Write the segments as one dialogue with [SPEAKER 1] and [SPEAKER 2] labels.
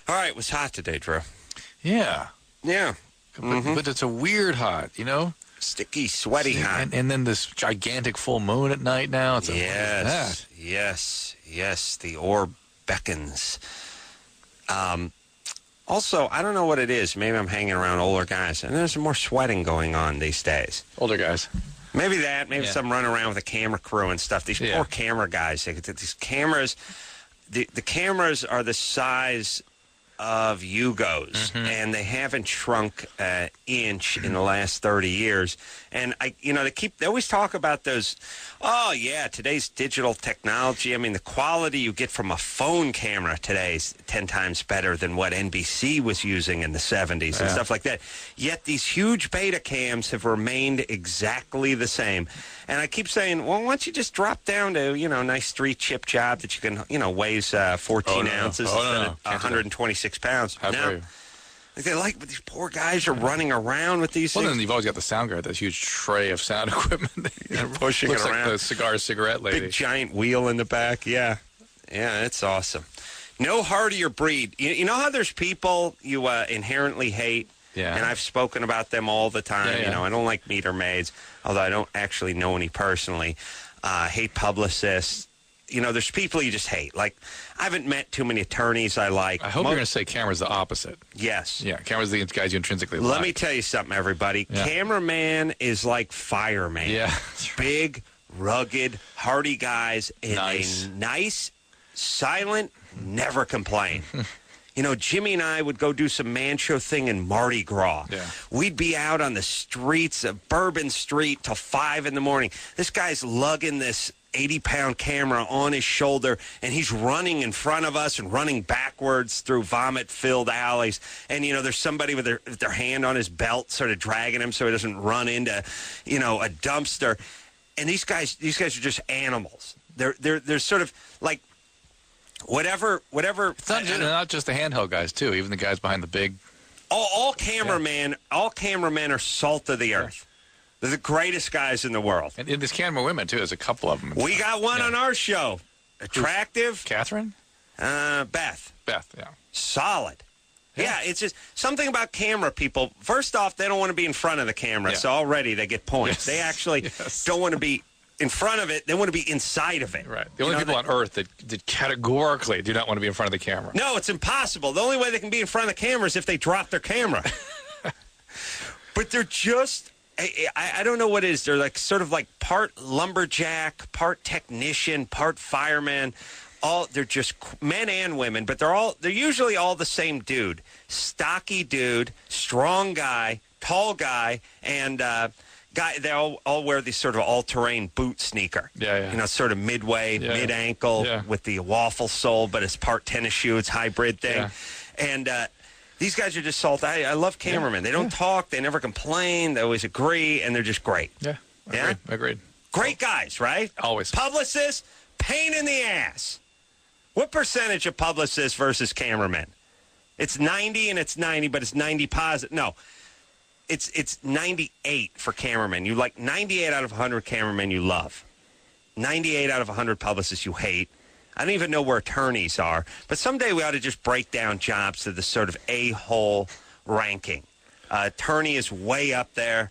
[SPEAKER 1] All right, it was hot today, Drew.
[SPEAKER 2] Yeah.
[SPEAKER 1] Yeah.
[SPEAKER 2] But it's a weird hot, you know?
[SPEAKER 1] Sticky, sweaty hot.
[SPEAKER 2] And then this gigantic full moon at night now. It's
[SPEAKER 1] Yes. The orb beckons. Also, I don't know what it is. Maybe I'm hanging around older guys, and there's more sweating going on these days.
[SPEAKER 2] Older guys.
[SPEAKER 1] Maybe that. Maybe some running around with a camera crew and stuff. These poor camera guys. These cameras, the cameras are the size of Yugos, and they haven't shrunk an inch in the last 30 years. And they always talk about those. Oh yeah, today's digital technology. I mean, the quality you get from a phone camera today is 10 times better than what NBC was using in the 70s and stuff like that. Yet these huge beta cams have remained exactly the same. And I keep saying, well, why don't you just drop down to, a nice 3-chip job that you can, weighs 14 ounces instead of 126 pounds.
[SPEAKER 2] How dare you?
[SPEAKER 1] But these poor guys are running around with these things.
[SPEAKER 2] Well, then you've always got the sound guy, that huge tray of sound equipment.
[SPEAKER 1] Pushing
[SPEAKER 2] looks
[SPEAKER 1] it around.
[SPEAKER 2] Like the cigarette lady.
[SPEAKER 1] Big giant wheel in the back. Yeah, it's awesome. No hardier breed. You know how there's people you inherently hate?
[SPEAKER 2] Yeah.
[SPEAKER 1] And I've spoken about them all the time.
[SPEAKER 2] Yeah.
[SPEAKER 1] I don't like meter maids, although I don't actually know any personally. Hate publicists. There's people you just hate. Like, I haven't met too many attorneys I like.
[SPEAKER 2] I hope you're going to say Camera's the opposite.
[SPEAKER 1] Yes.
[SPEAKER 2] Yeah, Camera's the guys you intrinsically like.
[SPEAKER 1] Let me tell you something, everybody. Yeah. Cameraman is like fireman.
[SPEAKER 2] Yeah.
[SPEAKER 1] Big, rugged, hardy guys in a nice, silent, never complain. Jimmy and I would go do some man show thing in Mardi Gras.
[SPEAKER 2] Yeah.
[SPEAKER 1] We'd be out on the streets of Bourbon Street till 5 in the morning. This guy's lugging this 80-pound camera on his shoulder, and he's running in front of us and running backwards through vomit-filled alleys. And, there's somebody with their hand on his belt sort of dragging him so he doesn't run into, a dumpster. And these guys are just animals. They're sort of like whatever.
[SPEAKER 2] It's not just the handheld guys, too. Even the guys behind the big.
[SPEAKER 1] All cameramen are salt of the earth. They're the greatest guys in the world.
[SPEAKER 2] And there's camera women, too. There's a couple of them.
[SPEAKER 1] We got one on our show. Attractive.
[SPEAKER 2] Catherine?
[SPEAKER 1] Beth.
[SPEAKER 2] Beth, yeah.
[SPEAKER 1] Solid. Yeah, it's just something about camera people. First off, they don't want to be in front of the camera, so already they get points. They actually don't want to be in front of it. They want to be inside of it.
[SPEAKER 2] Right. The only people on Earth that categorically do not want to be in front of the camera.
[SPEAKER 1] No, it's impossible. The only way they can be in front of the camera is if they drop their camera. But they're just... I don't know what it is. They're like sort of like part lumberjack, part technician, part fireman. They're just men and women, but they're usually all the same dude. Stocky dude, strong guy, tall guy, and they all wear these sort of all-terrain boot sneaker.
[SPEAKER 2] Yeah.
[SPEAKER 1] Sort of mid-ankle with the waffle sole, but it's part tennis shoe. It's hybrid thing.
[SPEAKER 2] Yeah.
[SPEAKER 1] And these guys are just salt. I love cameramen. They don't talk. They never complain. They always agree, and they're just great.
[SPEAKER 2] Yeah. Agreed.
[SPEAKER 1] Great guys, right?
[SPEAKER 2] Always.
[SPEAKER 1] Publicists, pain in the ass. What percentage of publicists versus cameramen? It's 90 and it's 90, but it's 90 positive. No, it's 98 for cameramen. You like 98 out of 100 cameramen you love. 98 out of 100 publicists you hate. I don't even know where attorneys are, but someday we ought to just break down jobs to the sort of a-hole ranking. Attorney is way up there.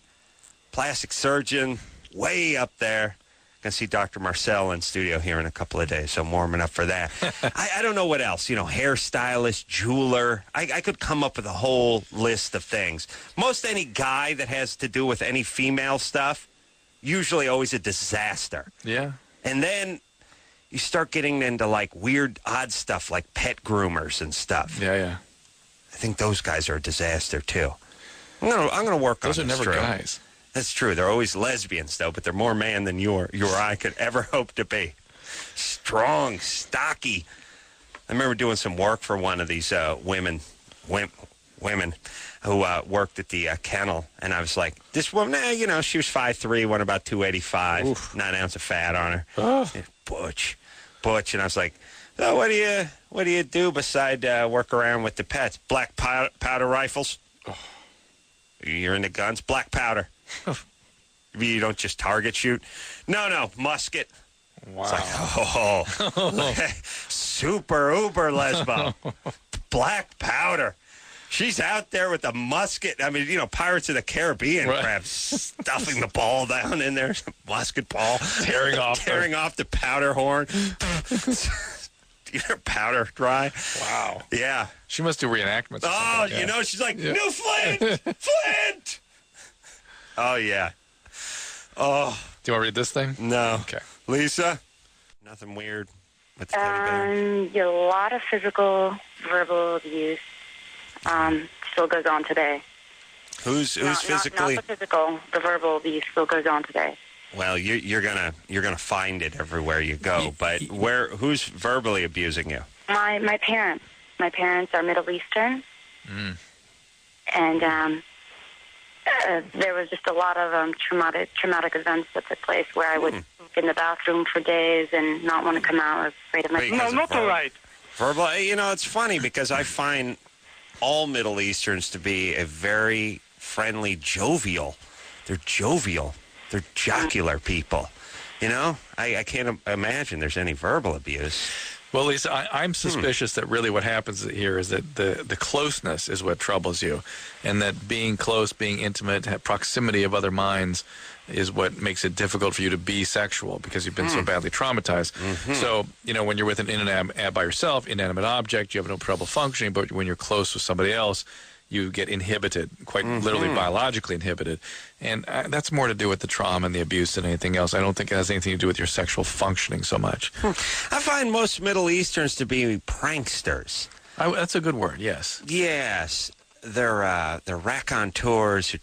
[SPEAKER 1] Plastic surgeon, way up there. Going to see Dr. Marcel in studio here in a couple of days, so I'm warming up for that. I don't know what else. Hairstylist, jeweler. I could come up with a whole list of things. Most any guy that has to do with any female stuff, usually always a disaster.
[SPEAKER 2] Yeah.
[SPEAKER 1] And then you start getting into like weird, odd stuff like pet groomers and stuff.
[SPEAKER 2] Yeah.
[SPEAKER 1] I think those guys are a disaster too. I'm gonna work on
[SPEAKER 2] those. Those are never
[SPEAKER 1] Drew.
[SPEAKER 2] guys.
[SPEAKER 1] That's true. They're always lesbians though, but they're more man than you or I could ever hope to be. Strong, stocky. I remember doing some work for one of these women who worked at the kennel, and I was like, this woman, she was 5'3", went about 285,
[SPEAKER 2] Oof.
[SPEAKER 1] 9 ounce of fat on her.
[SPEAKER 2] Oh.
[SPEAKER 1] Butch, and I was like, so what do you do beside work around with the pets? Black powder rifles. Oh. You're into guns. Black powder. You don't just target shoot. No, musket.
[SPEAKER 2] Wow.
[SPEAKER 1] It's like, super uber lesbo. black powder. She's out there with a musket. I mean, Pirates of the Caribbean crap, stuffing the ball down in there, musket ball,
[SPEAKER 2] tearing off
[SPEAKER 1] the powder horn. Your powder dry.
[SPEAKER 2] Wow.
[SPEAKER 1] Yeah.
[SPEAKER 2] She must do reenactments.
[SPEAKER 1] Oh, she's like, New Flint! Flint! Oh, yeah. Oh.
[SPEAKER 2] Do you want to read this thing?
[SPEAKER 1] No.
[SPEAKER 2] Okay.
[SPEAKER 1] Lisa? Nothing weird with the teddy bear?
[SPEAKER 3] A lot of physical, verbal abuse still goes on today.
[SPEAKER 1] Who's physically?
[SPEAKER 3] Not the physical, the verbal abuse still goes on today.
[SPEAKER 1] Well, you're gonna find it everywhere you go. But who's verbally abusing you?
[SPEAKER 3] My parents. My parents are Middle Eastern, and there was just a lot of traumatic events that took place where I would be in the bathroom for days and not want to come out. I was afraid of my.
[SPEAKER 1] No, not all right. Verbal. It's funny because I find all Middle Easterns to be a very friendly, jovial. They're jovial. They're jocular people. I can't imagine there's any verbal abuse.
[SPEAKER 2] Well, Lisa, I'm suspicious that really what happens here is that the closeness is what troubles you, and that being close, being intimate, proximity of other minds is what makes it difficult for you to be sexual because you've been so badly traumatized. So, when you're with an by yourself, inanimate object, you have no trouble functioning, but when you're close with somebody else, you get inhibited, quite literally biologically inhibited. And that's more to do with the trauma and the abuse than anything else. I don't think it has anything to do with your sexual functioning so much.
[SPEAKER 1] I find most Middle Easterns to be pranksters.
[SPEAKER 2] That's a good word, yes.
[SPEAKER 1] Yes. They're raconteurs who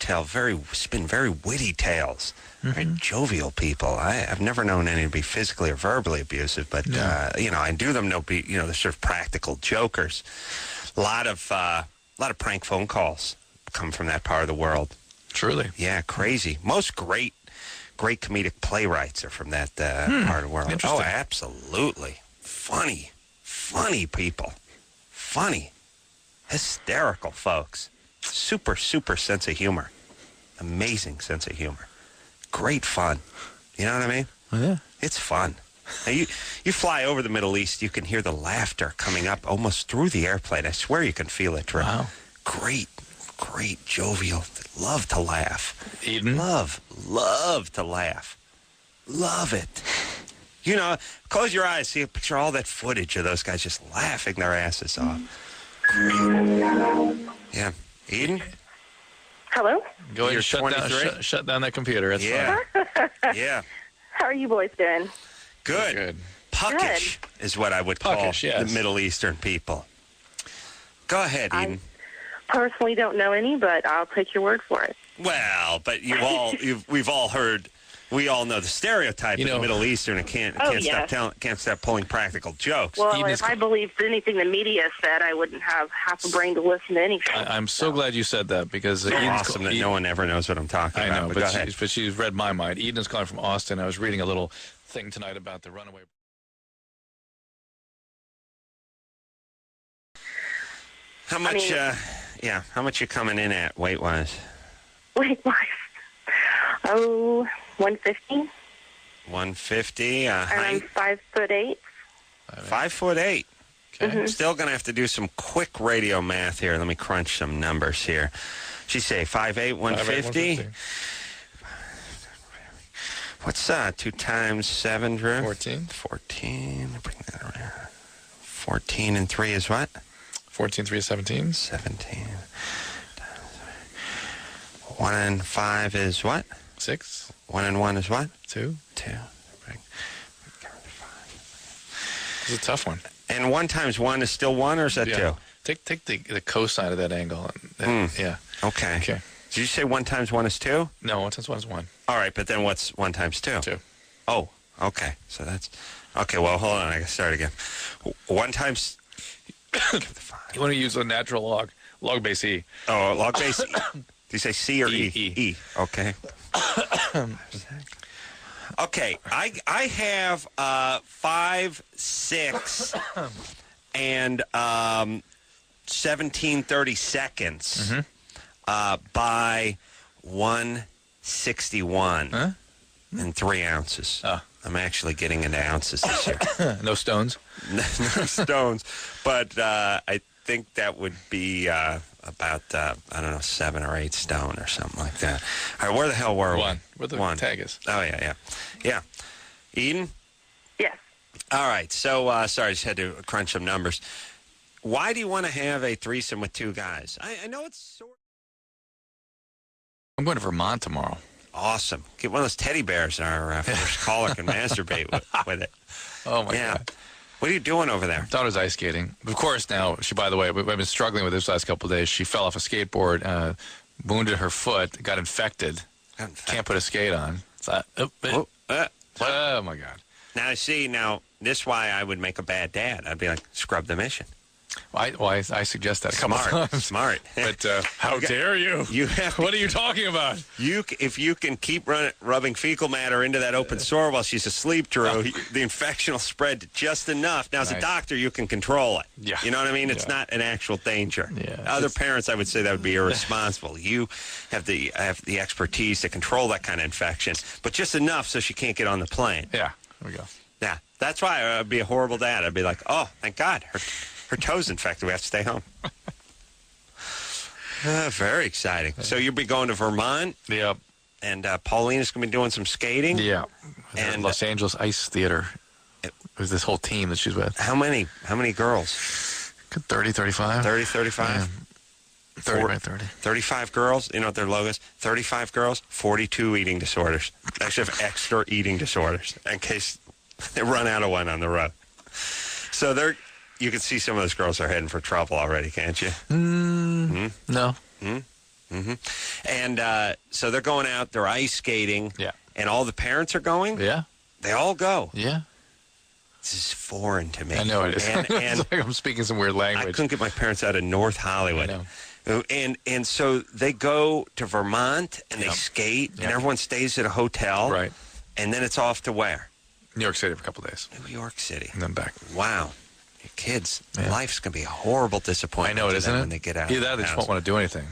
[SPEAKER 1] spin very witty tales. Very jovial people. I've never known any to be physically or verbally abusive, but, I do them know they're sort of practical jokers. A lot of prank phone calls come from that part of the world.
[SPEAKER 2] Truly.
[SPEAKER 1] Yeah, crazy. Most great comedic playwrights are from that part of the world. Oh, absolutely. Funny people. Funny. Hysterical folks. Super sense of humor. Amazing sense of humor. Great fun. You know what I mean?
[SPEAKER 2] Oh, yeah.
[SPEAKER 1] It's fun. Now you fly over the Middle East, you can hear the laughter coming up almost through the airplane. I swear you can feel it, Drew. Wow. Great, jovial. Love to laugh.
[SPEAKER 2] Eden?
[SPEAKER 1] Love to laugh. Love it. Close your eyes, see, picture all that footage of those guys just laughing their asses off. Great. Yeah. Eden?
[SPEAKER 3] Hello?
[SPEAKER 2] Go ahead and shut down that computer. That's fine.
[SPEAKER 1] Yeah.
[SPEAKER 3] How are you boys doing?
[SPEAKER 1] Good. Puckish is what I would call the Middle Eastern people. Go ahead, Eden.
[SPEAKER 3] I personally don't know any, but I'll take your word for it.
[SPEAKER 1] Well, but we all know the stereotype of the Middle Eastern and can't stop pulling practical jokes.
[SPEAKER 3] Well, if I believed anything the media said, I wouldn't have half a brain to listen to anything.
[SPEAKER 2] I'm so glad you said that because
[SPEAKER 1] it's awesome that no one ever knows what I'm talking about.
[SPEAKER 2] I know, but she's read my mind. Eden is calling from Austin. I was reading a little thing tonight about the runaway.
[SPEAKER 1] How much? How much you coming in at weight-wise?
[SPEAKER 3] Weight-wise? 150.
[SPEAKER 1] 150.
[SPEAKER 3] And I'm 5'8".
[SPEAKER 1] 5'8". Okay. Still going to have to do some quick radio math here. Let me crunch some numbers here. She say 5'8", 150. What's 2 times 7, Drew?
[SPEAKER 2] 14.
[SPEAKER 1] 14. Bring that around. 14 and 3 is what?
[SPEAKER 2] 14, 3 is 17.
[SPEAKER 1] 17. 1 and 5 is what?
[SPEAKER 2] 6.
[SPEAKER 1] 1 and 1 is what?
[SPEAKER 2] 2.
[SPEAKER 1] 2.
[SPEAKER 2] It's a tough one.
[SPEAKER 1] And 1 times 1 is still 1, or is that 2?
[SPEAKER 2] Take the cosine of that angle. Yeah.
[SPEAKER 1] Okay. Did you say 1 times 1 is 2?
[SPEAKER 2] No, 1 times 1 is 1.
[SPEAKER 1] All right, but then what's 1 times 2?
[SPEAKER 2] 2.
[SPEAKER 1] Oh, okay. So that's... Okay, well, hold on. I got to start again. 1 times...
[SPEAKER 2] You want to use a natural log base E.
[SPEAKER 1] Oh, log base E. Do you say C or E? E. Okay. Okay, I have 5, 6, and 1730 seconds by 161 and 3 ounces. I'm actually getting into ounces this year.
[SPEAKER 2] No stones?
[SPEAKER 1] No stones. But I think that would be about, 7 or 8 stone or something like that. All right, where the hell were we?
[SPEAKER 2] Where the tag is.
[SPEAKER 1] Oh, yeah. Eden?
[SPEAKER 3] Yes.
[SPEAKER 1] All right, so, sorry, I just had to crunch some numbers. Why do you want to have a threesome with 2 guys? I know it's sort of...
[SPEAKER 2] I'm going to Vermont tomorrow.
[SPEAKER 1] Awesome. Get one of those teddy bears and our first caller can masturbate with it.
[SPEAKER 2] Oh, my God.
[SPEAKER 1] What are you doing over there?
[SPEAKER 2] Daughter's ice skating. Of course, now, by the way, we've been struggling with this last couple of days. She fell off a skateboard, wounded her foot, got infected. Can't put a skate on. Oh, my God.
[SPEAKER 1] Now, this is why I would make a bad dad. I'd be like, scrub the mission.
[SPEAKER 2] I suggest that a couple times.
[SPEAKER 1] Smart.
[SPEAKER 2] But how dare you? What are you talking about?
[SPEAKER 1] If you can keep rubbing fecal matter into that open sore while she's asleep, Drew, the infection will spread just enough. Now, as a doctor, you can control it.
[SPEAKER 2] Yeah.
[SPEAKER 1] You know what I mean? It's not an actual danger.
[SPEAKER 2] Yeah.
[SPEAKER 1] Other parents, I would say that would be irresponsible. You have the expertise to control that kind of infection, but just enough so she can't get on the plane.
[SPEAKER 2] Yeah, there we go.
[SPEAKER 1] Yeah, that's why I'd be a horrible dad. I'd be like, oh, thank God, her toe's infected. We have to stay home. Very exciting. So you'll be going to Vermont?
[SPEAKER 2] Yep.
[SPEAKER 1] And Paulina's going to be doing some skating?
[SPEAKER 2] Yeah.
[SPEAKER 1] And
[SPEAKER 2] Los Angeles Ice Theater. There's this whole team that she's with.
[SPEAKER 1] How many girls?
[SPEAKER 2] 30, 35.
[SPEAKER 1] 30, 35?
[SPEAKER 2] Yeah. 30 by 30.
[SPEAKER 1] 35 girls. You know what their logo is? 35 girls, 42 eating disorders. They actually have extra eating disorders in case they run out of one on the road. So you can see some of those girls are heading for trouble already, can't you?
[SPEAKER 2] No.
[SPEAKER 1] Mm-hmm. And so they're going out, they're ice skating.
[SPEAKER 2] Yeah.
[SPEAKER 1] And all the parents are going?
[SPEAKER 2] Yeah.
[SPEAKER 1] They all go.
[SPEAKER 2] Yeah.
[SPEAKER 1] This is foreign to me.
[SPEAKER 2] I know it is.
[SPEAKER 1] And
[SPEAKER 2] it's like I'm speaking some weird language.
[SPEAKER 1] I couldn't get my parents out of North Hollywood.
[SPEAKER 2] I know.
[SPEAKER 1] And so they go to Vermont and they skate and everyone stays at a hotel.
[SPEAKER 2] Right.
[SPEAKER 1] And then it's off to where?
[SPEAKER 2] New York City for a couple of days.
[SPEAKER 1] New York City.
[SPEAKER 2] And then back.
[SPEAKER 1] Wow. Your kids, life's going to be a horrible disappointment.
[SPEAKER 2] I know it, isn't it?
[SPEAKER 1] When they get out.
[SPEAKER 2] Either that, they just won't want to do anything.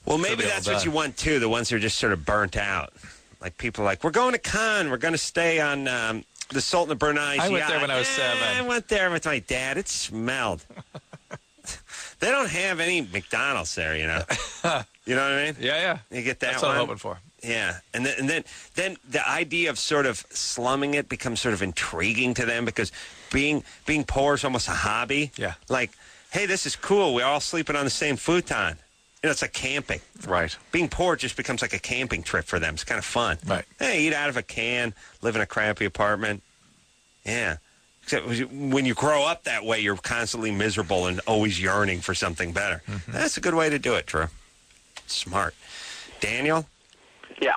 [SPEAKER 1] Well, maybe that's what you want, too. The ones who are just sort of burnt out. Like people are like, we're going to Cannes. We're going to stay on the Sultan of Brunei's
[SPEAKER 2] I went
[SPEAKER 1] yacht.
[SPEAKER 2] there when I was 7.
[SPEAKER 1] I went there with my dad. It smelled. They don't have any McDonald's there, you know. You know what I mean?
[SPEAKER 2] Yeah.
[SPEAKER 1] You get that
[SPEAKER 2] That's
[SPEAKER 1] one?
[SPEAKER 2] what I'm hoping for.
[SPEAKER 1] Yeah, and then the idea of sort of slumming it becomes sort of intriguing to them because being poor is almost a hobby.
[SPEAKER 2] Yeah.
[SPEAKER 1] Like, hey, this is cool. We're all sleeping on the same futon. You know, it's like camping.
[SPEAKER 2] Right.
[SPEAKER 1] Being poor just becomes like a camping trip for them. It's kind of fun.
[SPEAKER 2] Right.
[SPEAKER 1] Hey, eat out of a can, live in a crappy apartment. Yeah. Except when you grow up that way, you're constantly miserable and always yearning for something better. Mm-hmm. That's a good way to do it, Drew. Smart. Daniel?
[SPEAKER 4] Yeah.